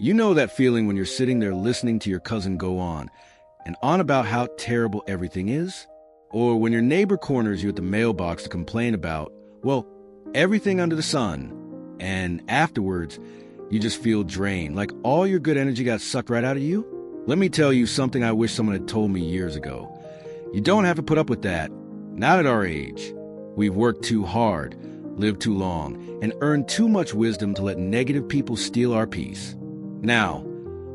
You know that feeling when you're sitting there listening to your cousin go on and on about how terrible everything is? Or when your neighbor corners you at the mailbox to complain about, well, everything under the sun, and afterwards, you just feel drained, like all your good energy got sucked right out of you? Let me tell you something I wish someone had told me years ago. You don't have to put up with that. Not at our age. We've worked too hard, lived too long, and earned too much wisdom to let negative people steal our peace. Now,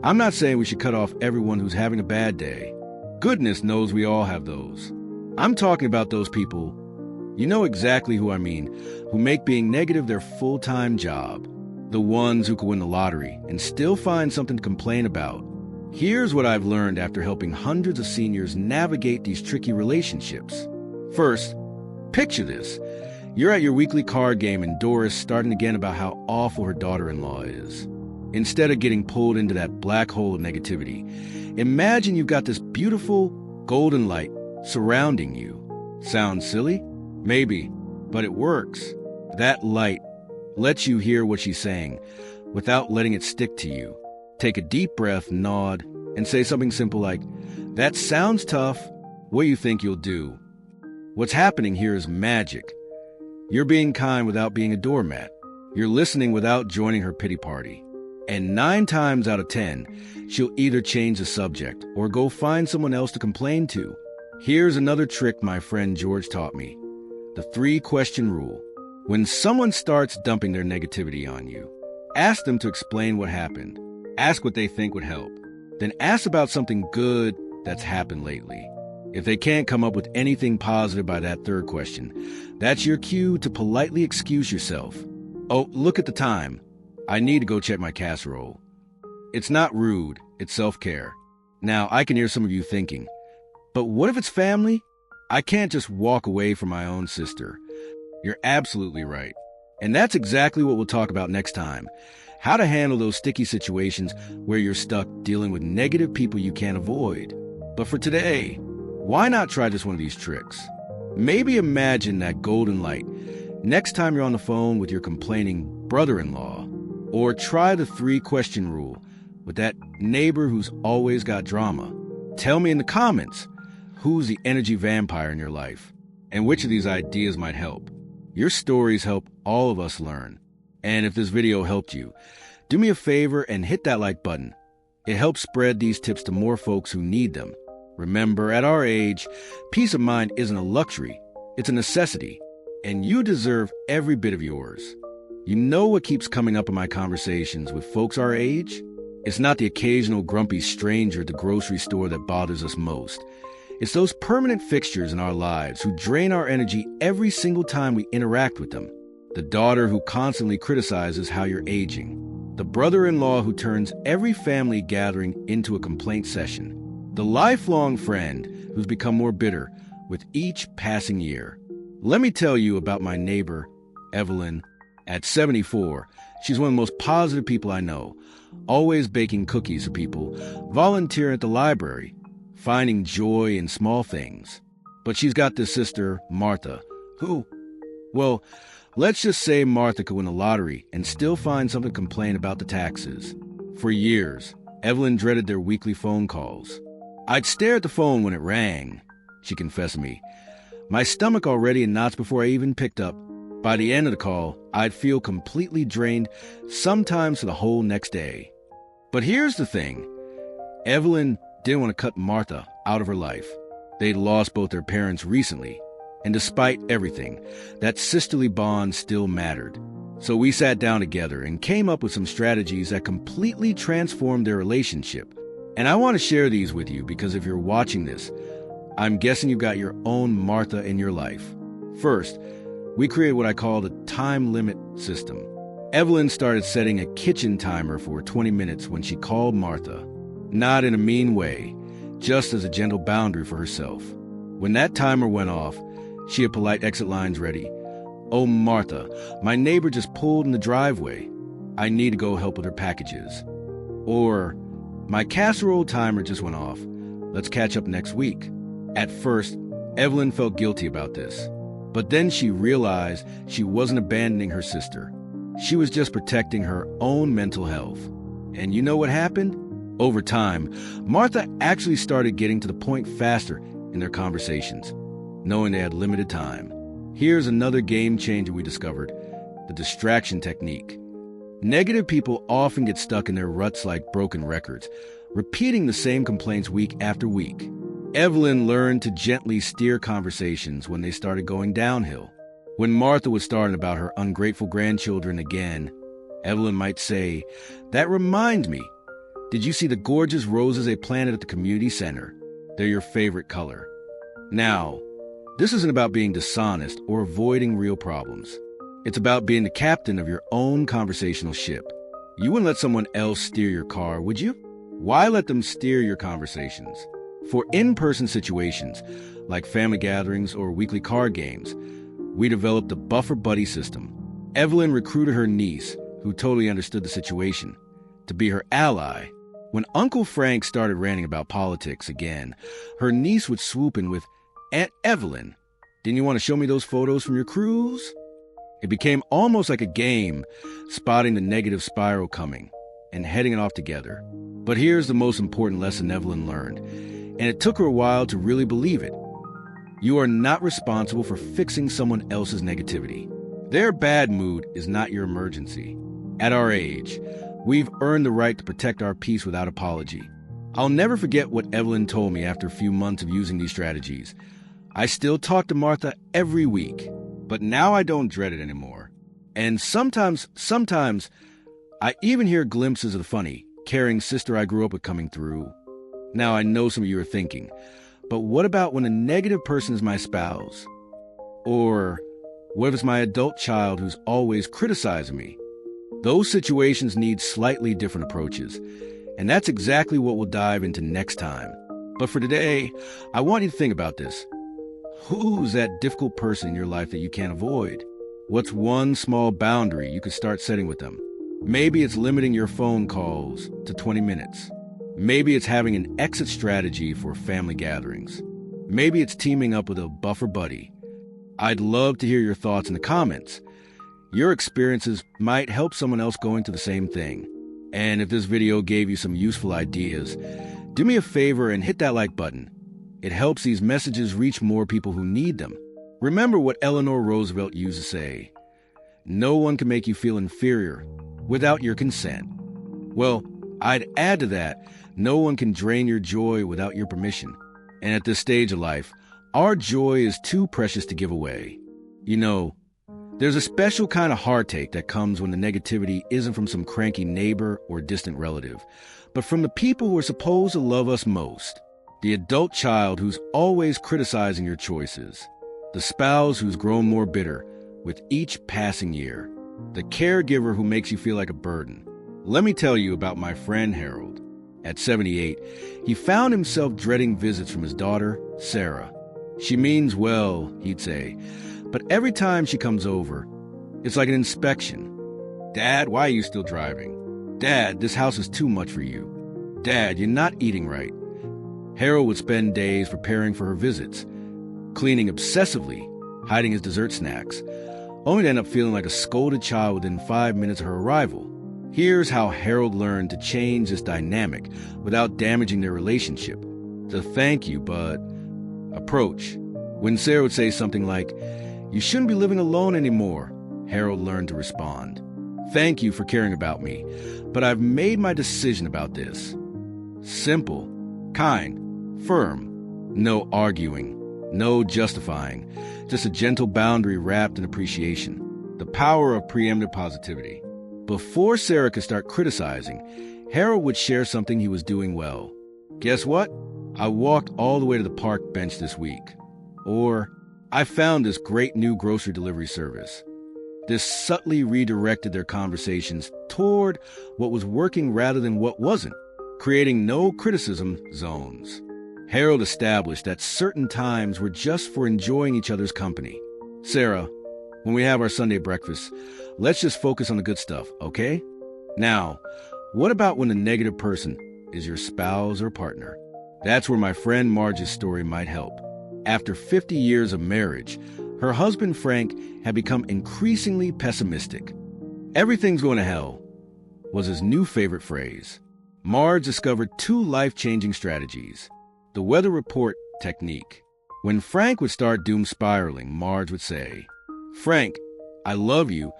I'm not saying we should cut off everyone who's having a bad day. Goodness knows we all have those. I'm talking about those people, you know exactly who I mean, who make being negative their full-time job. The ones who could win the lottery and still find something to complain about. Here's what I've learned after helping hundreds of seniors navigate these tricky relationships. First, picture this. You're at your weekly card game and Doris starting again about how awful her daughter-in-law is. Instead of getting pulled into that black hole of negativity, imagine you've got this beautiful golden light surrounding you. Sounds silly? Maybe, but it works. That light lets you hear what she's saying without letting it stick to you. Take a deep breath, nod, and say something simple like, "That sounds tough. What do you think you'll do?" What's happening here is magic. You're being kind without being a doormat. You're listening without joining her pity party. And 9 times out of 10, she'll either change the subject or go find someone else to complain to. Here's another trick my friend George taught me. The 3-question rule. When someone starts dumping their negativity on you, ask them to explain what happened. Ask what they think would help. Then ask about something good that's happened lately. If they can't come up with anything positive by that 3rd question, that's your cue to politely excuse yourself. "Oh, look at the time. I need to go check my casserole." It's not rude, it's self-care. Now, I can hear some of you thinking, but what if it's family? I can't just walk away from my own sister. You're absolutely right. And that's exactly what we'll talk about next time. How to handle those sticky situations where you're stuck dealing with negative people you can't avoid. But for today, why not try just one of these tricks? Maybe imagine that golden light next time you're on the phone with your complaining brother-in-law. Or try the 3-question rule with that neighbor who's always got drama. Tell me in the comments, who's the energy vampire in your life? And which of these ideas might help? Your stories help all of us learn. And if this video helped you, do me a favor and hit that like button. It helps spread these tips to more folks who need them. Remember, at our age, peace of mind isn't a luxury, it's a necessity. And you deserve every bit of yours. You know what keeps coming up in my conversations with folks our age? It's not the occasional grumpy stranger at the grocery store that bothers us most. It's those permanent fixtures in our lives who drain our energy every single time we interact with them. The daughter who constantly criticizes how you're aging. The brother-in-law who turns every family gathering into a complaint session. The lifelong friend who's become more bitter with each passing year. Let me tell you about my neighbor, Evelyn. At 74, she's one of the most positive people I know, always baking cookies for people, volunteering at the library, finding joy in small things. But she's got this sister, Martha, who, well, let's just say Martha could win the lottery and still find something to complain about the taxes. For years, Evelyn dreaded their weekly phone calls. "I'd stare at the phone when it rang," she confessed to me. "My stomach already in knots before I even picked up. By the end of the call, I'd feel completely drained, sometimes for the whole next day." But here's the thing. Evelyn didn't want to cut Martha out of her life. They'd lost both their parents recently, and despite everything, that sisterly bond still mattered. So we sat down together and came up with some strategies that completely transformed their relationship. And I want to share these with you because if you're watching this, I'm guessing you've got your own Martha in your life. First, we created what I call the time limit system. Evelyn started setting a kitchen timer for 20 minutes when she called Martha. Not in a mean way, just as a gentle boundary for herself. When that timer went off, she had polite exit lines ready. "Oh, Martha, my neighbor just pulled in the driveway. I need to go help with her packages." Or, "My casserole timer just went off. Let's catch up next week." At first, Evelyn felt guilty about this. But then she realized she wasn't abandoning her sister. She was just protecting her own mental health. And you know what happened? Over time, Martha actually started getting to the point faster in their conversations, knowing they had limited time. Here's another game changer we discovered: the distraction technique. Negative people often get stuck in their ruts like broken records, repeating the same complaints week after week. Evelyn learned to gently steer conversations when they started going downhill. When Martha was starting about her ungrateful grandchildren again, Evelyn might say, "That reminds me, did you see the gorgeous roses they planted at the community center? They're your favorite color." Now, this isn't about being dishonest or avoiding real problems. It's about being the captain of your own conversational ship. You wouldn't let someone else steer your car, would you? Why let them steer your conversations? For in-person situations, like family gatherings or weekly card games, we developed the Buffer Buddy system. Evelyn recruited her niece, who totally understood the situation, to be her ally. When Uncle Frank started ranting about politics again, her niece would swoop in with, "Aunt Evelyn, didn't you want to show me those photos from your cruise?" It became almost like a game, spotting the negative spiral coming and heading it off together. But here's the most important lesson Evelyn learned, and it took her a while to really believe it. You are not responsible for fixing someone else's negativity. Their bad mood is not your emergency. At our age, we've earned the right to protect our peace without apology. I'll never forget what Evelyn told me after a few months of using these strategies. "I still talk to Martha every week, but now I don't dread it anymore. And sometimes, I even hear glimpses of the funny, caring sister I grew up with coming through." Now, I know some of you are thinking, but what about when a negative person is my spouse? Or what if it's my adult child who's always criticizing me? Those situations need slightly different approaches, and that's exactly what we'll dive into next time. But for today, I want you to think about this. Who's that difficult person in your life that you can't avoid? What's one small boundary you could start setting with them? Maybe it's limiting your phone calls to 20 minutes. Maybe it's having an exit strategy for family gatherings. Maybe it's teaming up with a buffer buddy. I'd love to hear your thoughts in the comments. Your experiences might help someone else going through the same thing. And if this video gave you some useful ideas, do me a favor and hit that like button. It helps these messages reach more people who need them. Remember what Eleanor Roosevelt used to say: "No one can make you feel inferior without your consent." Well, I'd add to that, no one can drain your joy without your permission. And at this stage of life, our joy is too precious to give away. You know, there's a special kind of heartache that comes when the negativity isn't from some cranky neighbor or distant relative, but from the people who are supposed to love us most. The adult child who's always criticizing your choices. The spouse who's grown more bitter with each passing year. The caregiver who makes you feel like a burden. Let me tell you about my friend Harold. At 78, he found himself dreading visits from his daughter, Sarah. She means well, he'd say, but every time she comes over, it's like an inspection. "Dad, why are you still driving? Dad, this house is too much for you. Dad, you're not eating right." Harold would spend days preparing for her visits, cleaning obsessively, hiding his dessert snacks, only to end up feeling like a scolded child within 5 minutes of her arrival. Here's how Harold learned to change this dynamic without damaging their relationship. The thank you, but approach. When Sarah would say something like, "You shouldn't be living alone anymore," Harold learned to respond, "Thank you for caring about me, but I've made my decision about this." Simple, kind, firm, no arguing, no justifying, just a gentle boundary wrapped in appreciation. The power of preemptive positivity. Before Sarah could start criticizing, Harold would share something he was doing well. "Guess what? I walked all the way to the park bench this week." Or, "I found this great new grocery delivery service." This subtly redirected their conversations toward what was working rather than what wasn't, creating no criticism zones. Harold established that certain times were just for enjoying each other's company. "Sarah, when we have our Sunday breakfast, let's just focus on the good stuff, okay?" Now, what about when the negative person is your spouse or partner? That's where my friend Marge's story might help. After 50 years of marriage, her husband Frank had become increasingly pessimistic. "Everything's going to hell. was his new favorite phrase. Marge discovered two life-changing strategies. The weather report technique. When Frank would start doom spiraling, Marge would say, "Frank, I love you,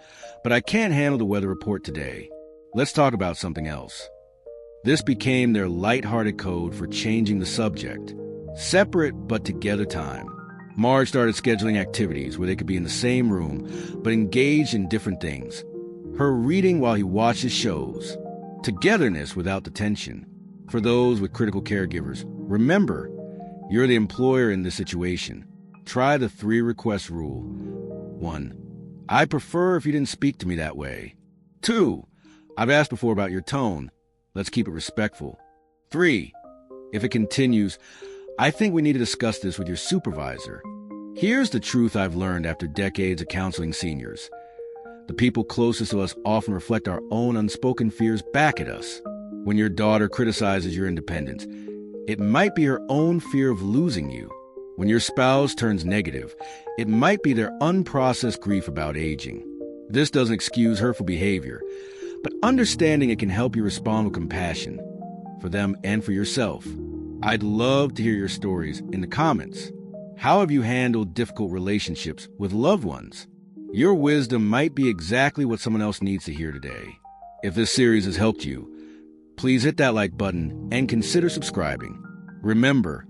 but I can't handle the weather report today. Let's talk about something else." This became their lighthearted code for changing the subject. Separate but together time. Marge started scheduling activities where they could be in the same room, but engaged in different things. Her reading while he watched his shows. Togetherness without the tension. For those with critical caregivers, remember, you're the employer in this situation. Try the 3 request rule. 1. I prefer if you didn't speak to me that way. 2. I've asked before about your tone. Let's keep it respectful. 3. If it continues, I think we need to discuss this with your supervisor. Here's the truth I've learned after decades of counseling seniors. The people closest to us often reflect our own unspoken fears back at us. When your daughter criticizes your independence, it might be her own fear of losing you. When your spouse turns negative, it might be their unprocessed grief about aging. This doesn't excuse hurtful behavior, but understanding it can help you respond with compassion for them and for yourself. I'd love to hear your stories in the comments. How have you handled difficult relationships with loved ones? Your wisdom might be exactly what someone else needs to hear today. If this series has helped you, please hit that like button and consider subscribing. Remember,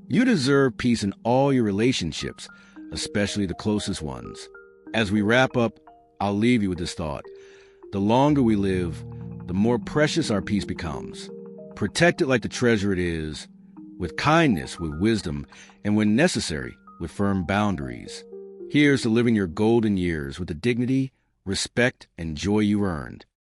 you deserve peace in all your relationships, especially the closest ones. As we wrap up, I'll leave you with this thought. The longer we live, the more precious our peace becomes. Protect it like the treasure it is, with kindness, with wisdom, and when necessary, with firm boundaries. Here's to living your golden years with the dignity, respect, and joy you earned.